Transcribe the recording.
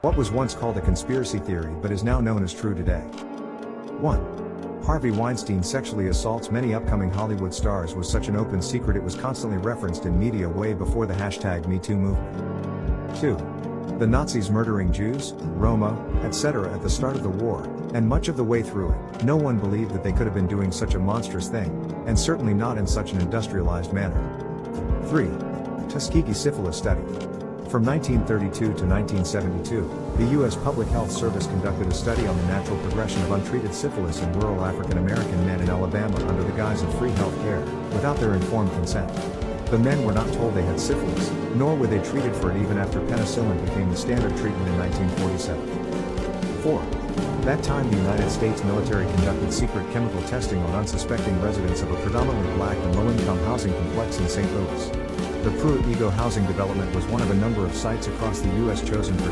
What was once called a conspiracy theory but is now known as true today. 1. Harvey Weinstein sexually assaults many upcoming Hollywood stars was such an open secret it was constantly referenced in media way before the hashtag #MeToo movement. 2. The Nazis murdering Jews, Roma, etc. at the start of the war, and much of the way through it, no one believed that they could have been doing such a monstrous thing, and certainly not in such an industrialized manner. 3. Tuskegee Syphilis Study. From 1932 to 1972, the U.S. Public Health Service conducted a study on the natural progression of untreated syphilis in rural African American men in Alabama under the guise of free health care, without their informed consent. The men were not told they had syphilis, nor were they treated for it even after penicillin became the standard treatment in 1947. 4. That time the United States military conducted secret chemical testing on unsuspecting residents of a predominantly black and low-income housing complex in St. Louis. The Pruitt Ego housing development was one of a number of sites across the U.S. chosen for